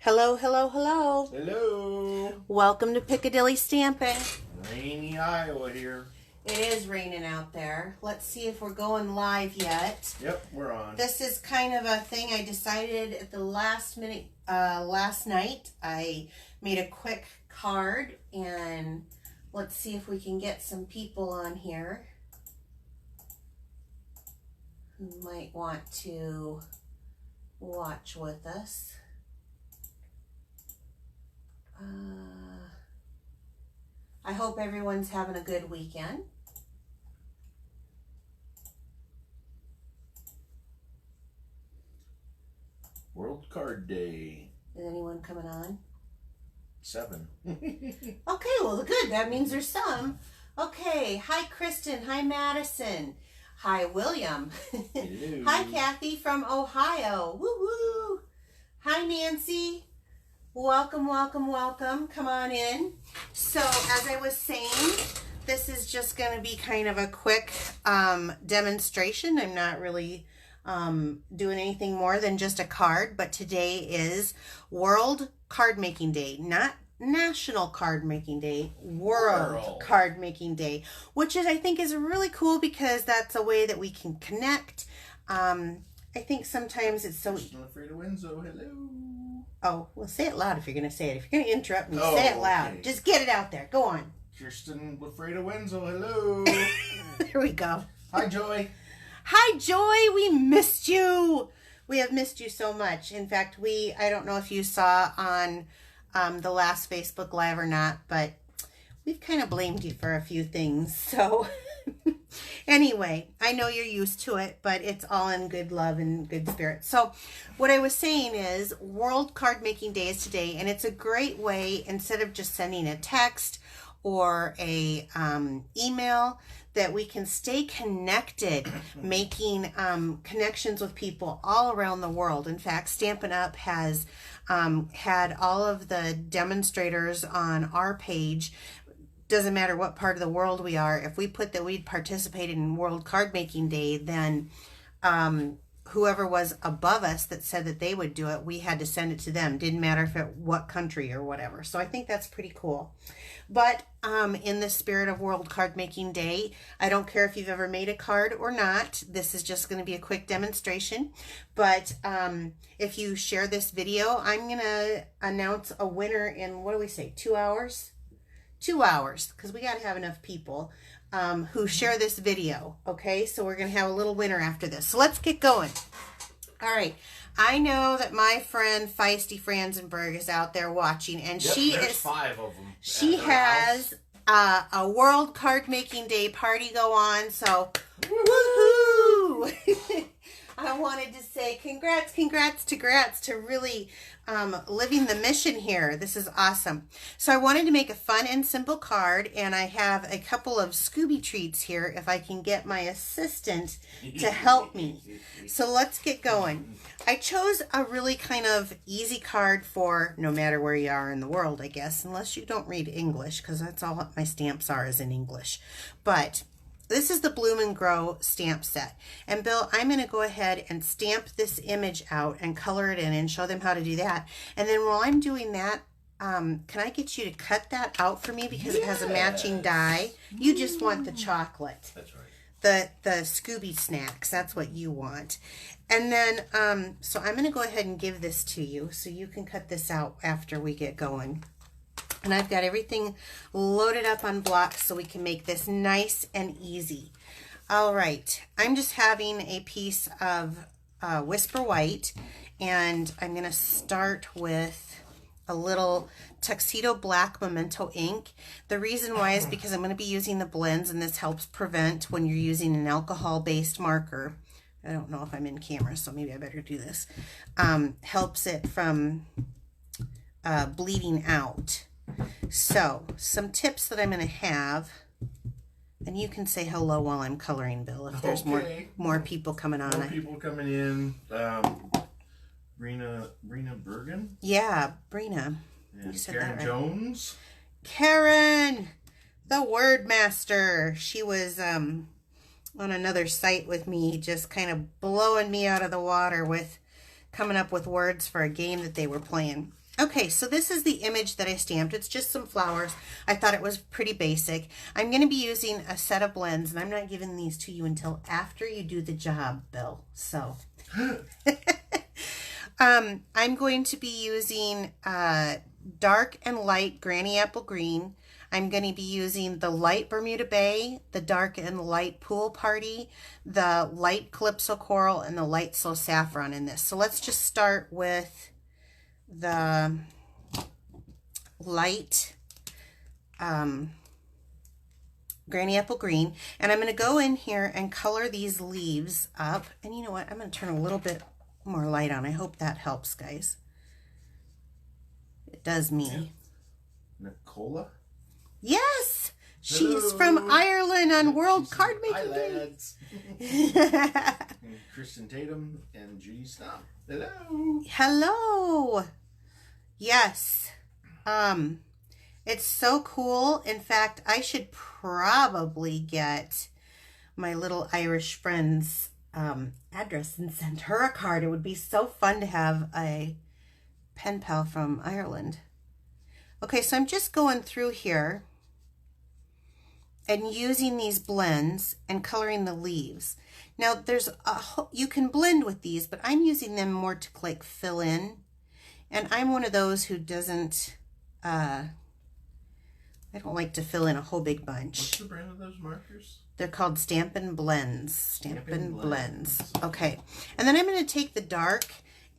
Hello, hello, hello. Hello. Welcome to Piccadilly Stampin'. Rainy Iowa here. It is raining out there. Let's see if we're going live yet. Yep, we're on. This is kind of a thing I decided at the last minute, last night. I made a quick card and let's see if we can get some people on here who might want to watch with us. I hope everyone's having a good weekend. World Card Day. Is anyone coming on? 7. Okay, well, good. That means there's some. Okay. Hi, Kristen. Hi, Madison. Hi, William. Hello. Hi, Kathy from Ohio. Woo-woo. Hi, Nancy. Welcome, welcome, welcome. Come on in. So, as I was saying, this is just going to be kind of a quick demonstration. I'm not really doing anything more than just a card, but today is World Card Making Day, not National Card Making Day, World Card Making Day, which is, I think, is really cool because that's a way that we can connect. I think sometimes it's so... Kirsten afraid of win, so hello. Oh, well, say it loud if you're going to say it. If you're going to interrupt me, say it loud. Okay. Just get it out there. Go on. Kirsten afraid of win, so hello. There we go. Hi, Joy. Hi, Joy. We missed you. We have missed you so much. In fact, I don't know if you saw on the last Facebook Live or not, but we've kind of blamed you for a few things. So anyway, I know you're used to it, but it's all in good love and good spirit. So what I was saying is World Card Making Day is today, and it's a great way, instead of just sending a text or a email, that we can stay connected, making connections with people all around the world. In fact, Stampin' Up! Has had all of the demonstrators on our page. Doesn't matter what part of the world we are. If we put that we'd participated in World Card Making Day, then whoever was above us that said that they would do it, we had to send it to them. Didn't matter if it what country or whatever. So I think that's pretty cool. But in the spirit of World Card Making Day, I don't care if you've ever made a card or not. This is just going to be a quick demonstration. But if you share this video, I'm going to announce a winner in, what do we say, 2 hours? 2 hours, because we got to have enough people who share this video. Okay, so we're going to have a little winner after this. So let's get going. All right. I know that my friend Feisty Franzenberg is out there watching, and there's 5 of them. She has a World Card Making Day party go on, so woohoo! I wanted to say congrats to really living the mission here. This is awesome. So I wanted to make a fun and simple card, and I have a couple of Scooby treats here if I can get my assistant to help me. So let's get going. I chose a really kind of easy card for no matter where you are in the world, I guess, unless you don't read English, because that's all my stamps are is in English. But this is the Bloom and Grow stamp set. And Bill, I'm going to go ahead and stamp this image out and color it in and show them how to do that. And then while I'm doing that, can I get you to cut that out for me because it has a matching die? You just want the chocolate. That's right. The Scooby snacks. That's what you want. And then, so I'm going to go ahead and give this to you so you can cut this out after we get going. And I've got everything loaded up on blocks so we can make this nice and easy. All right, I'm just having a piece of Whisper White, and I'm going to start with a little Tuxedo Black Memento ink. The reason why is because I'm going to be using the blends, and this helps prevent when you're using an alcohol-based marker. I don't know if I'm in camera, so maybe I better do this. Helps it from bleeding out. So, some tips that I'm going to have, and you can say hello while I'm coloring, Bill, if there's more people coming on. More people coming in. Brina Bergen? Yeah, Brina. And You said Karen that right. Jones. Karen, the word master. She was on another site with me, just kind of blowing me out of the water with coming up with words for a game that they were playing. Okay, so this is the image that I stamped. It's just some flowers. I thought it was pretty basic. I'm going to be using a set of blends, and I'm not giving these to you until after you do the job, Bill. So I'm going to be using dark and light Granny Apple Green. I'm going to be using the light Bermuda Bay, the dark and light Pool Party, the light Calypso Coral, and the light So Saffron in this. So let's just start with the light Granny Apple Green, and I'm going to go in here and color these leaves up. And you know what, I'm going to turn a little bit more light on. I hope that helps, guys. It does me. Nicola? Yes, she's Hello. from Ireland on World She's Card from Making Day. Ireland. And Kristen Tatum and Judy Stomp. Hello. Hello. Yes. It's so cool. In fact, I should probably get my little Irish friend's address and send her a card. It would be so fun to have a pen pal from Ireland. Okay, so I'm just going through here and using these blends and coloring the leaves. Now, there's you can blend with these, but I'm using them more to like fill in. And I'm one of those who doesn't, I don't like to fill in a whole big bunch. What's the brand of those markers? They're called Stampin' Blends. Stampin' Blends. Okay. And then I'm going to take the dark,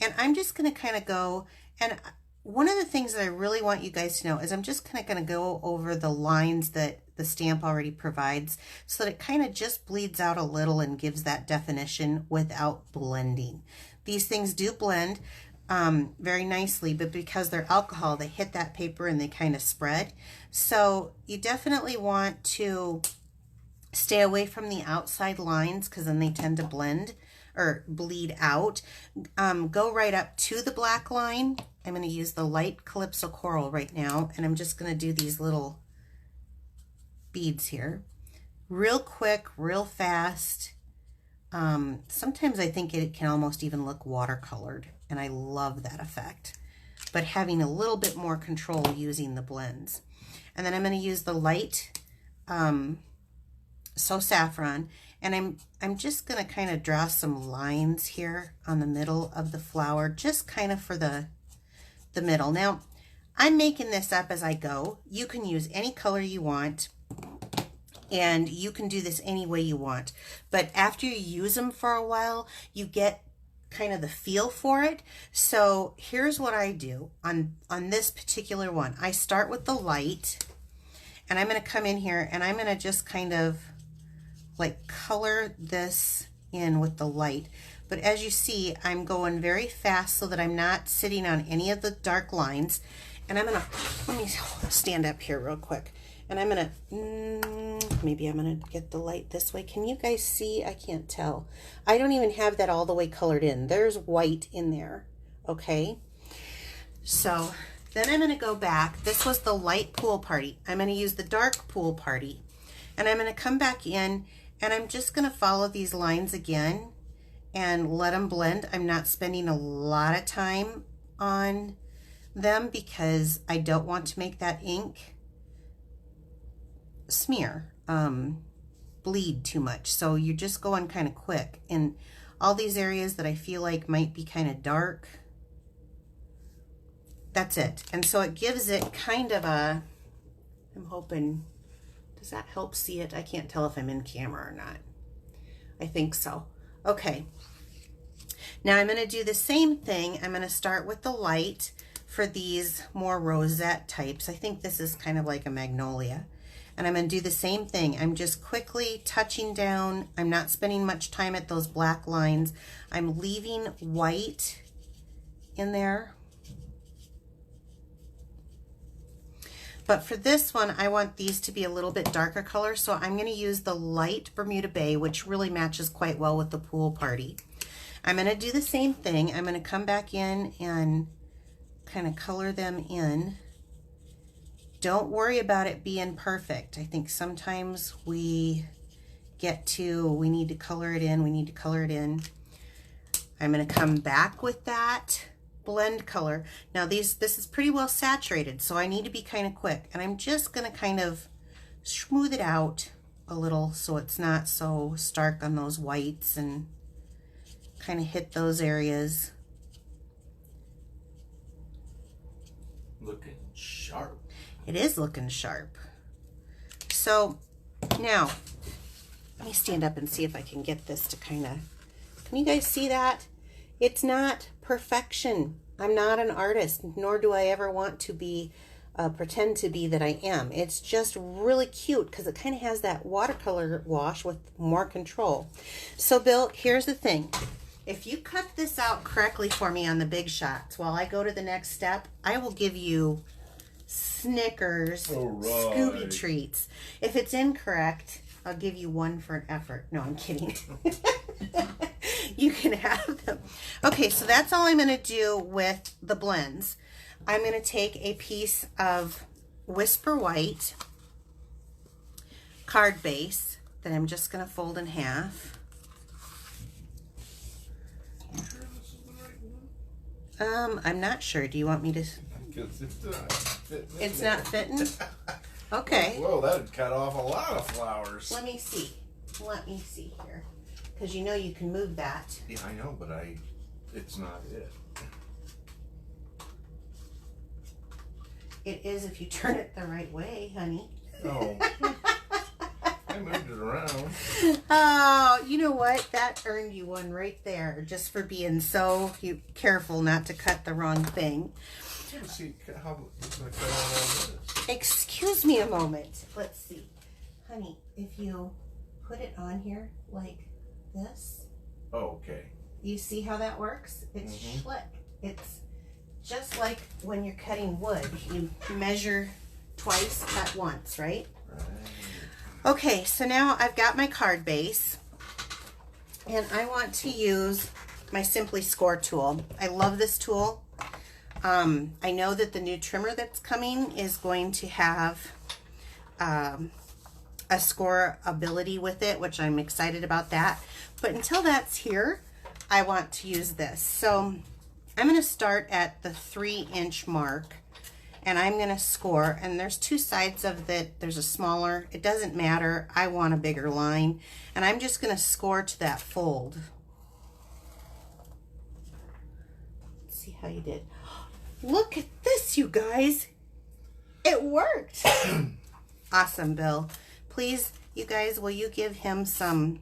and I'm just going to kind of go, and one of the things that I really want you guys to know is I'm just kind of going to go over the lines that the stamp already provides so that it kind of just bleeds out a little and gives that definition without blending. These things do blend very nicely, but because they're alcohol, they hit that paper and they kind of spread. So you definitely want to stay away from the outside lines because then they tend to blend or bleed out. Go right up to the black line. I'm going to use the light Calypso Coral right now, and I'm just going to do these little beads here. Real quick, real fast. Sometimes I think it can almost even look watercolored, and I love that effect. But having a little bit more control using the blends. And then I'm going to use the light So Saffron, and I'm just going to kind of draw some lines here on the middle of the flower, just kind of for the middle. Now, I'm making this up as I go. You can use any color you want, and you can do this any way you want. But after you use them for a while, you get kind of the feel for it. So here's what I do on this particular one. I start with the light, and I'm going to come in here, and I'm going to just kind of like color this in with the light. But as you see, I'm going very fast so that I'm not sitting on any of the dark lines. And I'm going to, let me stand up here real quick. And I'm going to, maybe I'm going to get the light this way. Can you guys see? I can't tell. I don't even have that all the way colored in. There's white in there. Okay. So then I'm going to go back. This was the light Pool Party. I'm going to use the dark Pool Party. And I'm going to come back in, and I'm just going to follow these lines again and let them blend. I'm not spending a lot of time on them because I don't want to make that ink smear, bleed too much. So you're just going kind of quick. And all these areas that I feel like might be kind of dark, that's it. And so it gives it kind of a, I'm hoping, does that help see it? I can't tell if I'm in camera or not. I think so. Okay. Now I'm going to do the same thing. I'm going to start with the light for these more rosette types. I think this is kind of like a magnolia. And I'm going to do the same thing. I'm just quickly touching down. I'm not spending much time at those black lines. I'm leaving white in there. But for this one, I want these to be a little bit darker color, so I'm going to use the light Bermuda Bay, which really matches quite well with the Pool Party. I'm going to do the same thing. I'm going to come back in and kind of color them in. Don't worry about it being perfect. I think sometimes we get to, we need to color it in, we need to color it in. I'm going to come back with that blend color. Now this is pretty well saturated, so I need to be kind of quick. And I'm just going to kind of smooth it out a little so it's not so stark on those whites and kind of hit those areas. Looking sharp. It is looking sharp. So now, let me stand up and see if I can get this to kind of, can you guys see that? It's not perfection. I'm not an artist, nor do I ever want to be, pretend to be that I am. It's just really cute because it kind of has that watercolor wash with more control. So Bill, here's the thing. If you cut this out correctly for me on the big shots, while I go to the next step, I will give you Snickers, Scooby treats. If it's incorrect, I'll give you one for an effort. No, I'm kidding. You can have them. Okay, so that's all I'm going to do with the blends. I'm going to take a piece of Whisper White card base that I'm just going to fold in half. I'm not sure. Do you want me to? It's not fitting. Okay. Whoa, that would cut off a lot of flowers. Let me see. Let me see here, because you know you can move that. Yeah, I know, but it's not it. It is if you turn it the right way, honey. Oh. I moved it around. Oh, you know what? That earned you one right there, just for being so careful not to cut the wrong thing. Let's see how it's going to cut out all this. Excuse me a moment. Let's see. Honey, if you put it on here like this. Oh, okay. You see how that works? It's slick. It's just like when you're cutting wood. You measure twice, cut once, right? Right. Okay, so now I've got my card base, and I want to use my Simply Score tool. I love this tool. I know that the new trimmer that's coming is going to have a score ability with it, which I'm excited about that. But until that's here, I want to use this. So I'm going to start at the 3-inch mark. And I'm going to score, and there's two sides of it. There's a smaller, it doesn't matter. I want a bigger line. And I'm just going to score to that fold. Let's see how you did. Look at this, you guys. It worked. Awesome, Bill. Please, you guys, will you give him some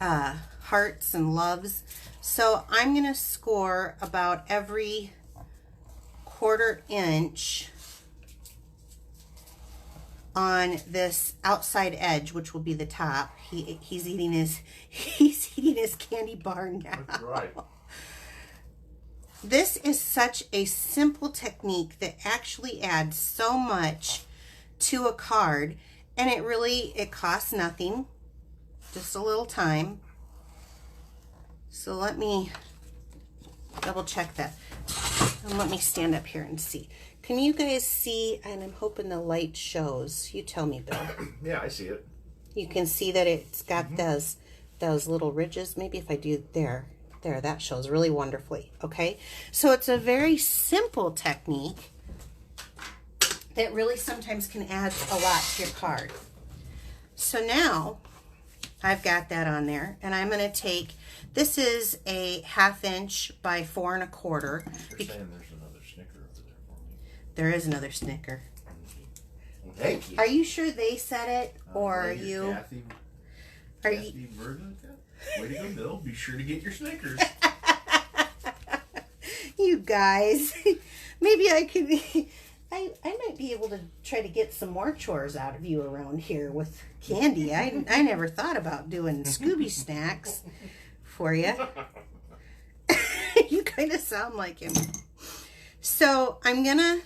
hearts and loves? So I'm going to score about every 1/4 inch on this outside edge, which will be the top. He's eating his candy bar now. That's right. This is such a simple technique that actually adds so much to a card, and it costs nothing, just a little time. So let me double check that. And let me stand up here and see. Can you guys see? And I'm hoping the light shows. You tell me, Bill. Yeah, I see it. You can see that it's got those little ridges. Maybe if I do there, that shows really wonderfully. Okay, so it's a very simple technique that really sometimes can add a lot to your card. So now I've got that on there, and I'm going to take. This is a 1/2 inch by 4 1/4. You're saying there's another Snicker over there for me. There is another Snicker. Thank you. Are you sure they said it, or are you? Kathy Verdicott? Way to go, Bill. Be sure to get your Snickers. You guys, maybe I could. I might be able to try to get some more chores out of you around here with candy. I never thought about doing Scooby snacks for you. You kind of sound like him. So I'm gonna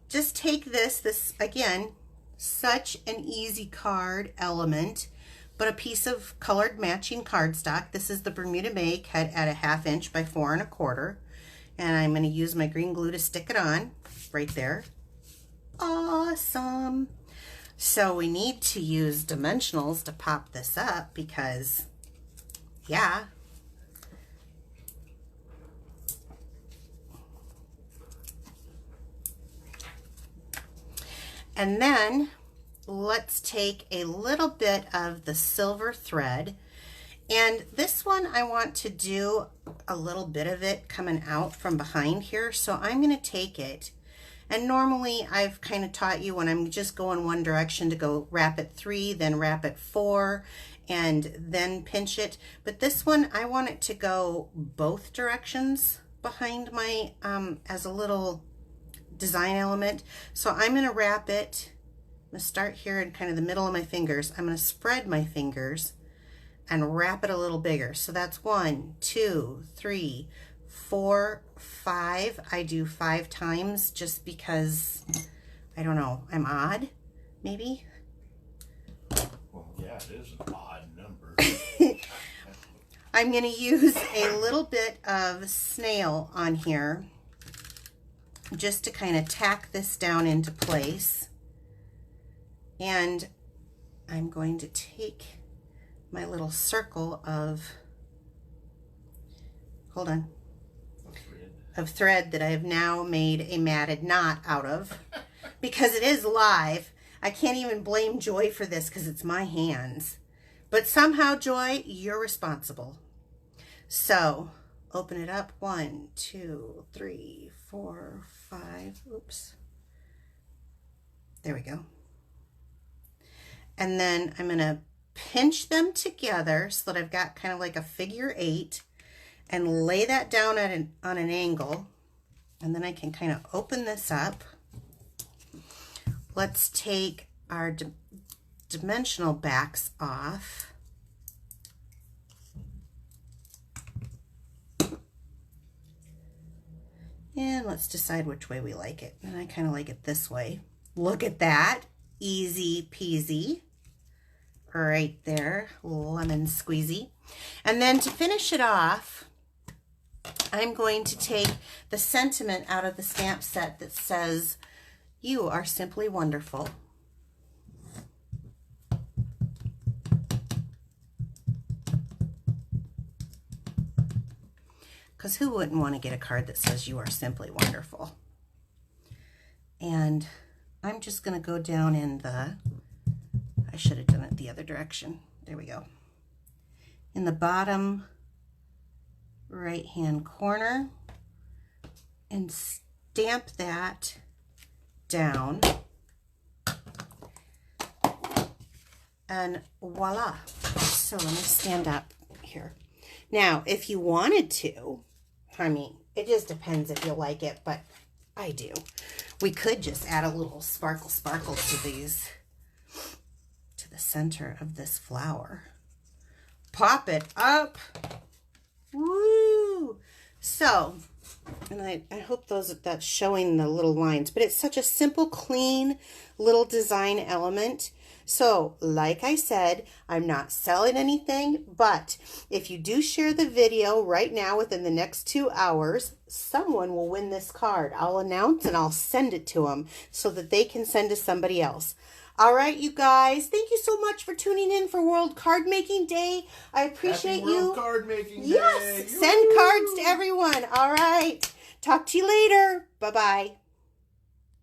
just take this again, such an easy card element, but a piece of colored matching cardstock. This is the Bermuda May cut at a 1/2 inch by 4 1/4, and I'm going to use my green glue to stick it on right there. Awesome. So we need to use dimensionals to pop this up because, yeah, And then let's take a little bit of the silver thread. And this one I want to do a little bit of it coming out from behind here. So I'm going to take it. And normally I've kind of taught you when I'm just going one direction to go wrap it 3, then wrap it 4, and then pinch it. But this one, I want it to go both directions behind my, as a little design element. So I'm going to wrap it. I'm going to start here in kind of the middle of my fingers. I'm going to spread my fingers and wrap it a little bigger. So that's 1, 2, 3, 4, 5. I do 5 times just because, I don't know, I'm odd, maybe? Well, yeah, it is an odd number. I'm going to use a little bit of snail on here just to kind of tack this down into place. And I'm going to take my little circle of, hold on, of thread that I have now made a matted knot out of. Because it is live, I can't even blame Joy for this because it's my hands. But somehow, Joy, you're responsible. So, open it up. 1, 2, 3, 4, 5. Oops. There we go. And then I'm going to pinch them together so that I've got kind of like a figure 8 and lay that down at on an angle. And then I can kind of open this up. Let's take our dimensional backs off. And let's decide which way we like it. And I kind of like it this way. Look at that. Easy peasy. Right there. Lemon squeezy. And then to finish it off, I'm going to take the sentiment out of the stamp set that says, "You are simply wonderful." Because who wouldn't want to get a card that says "You are simply wonderful"? And I'm just going to go down in the, I should have done it the other direction. There we go. In the bottom right hand corner and stamp that down. And voila. So let me stand up here. Now, if you wanted to, I mean, it just depends if you like it, but I do. We could just add a little sparkle to these, to the center of this flower. Pop it up. Woo! So, and I hope that's showing the little lines, but it's such a simple, clean little design element. So, like I said, I'm not selling anything, but if you do share the video right now within the next 2 hours, someone will win this card. I'll announce and I'll send it to them so that they can send to somebody else. All right, you guys, thank you so much for tuning in for World Card Making Day. I appreciate Happy you. World Card Making Day. Yes, send cards to everyone. All right, talk to you later. Bye-bye.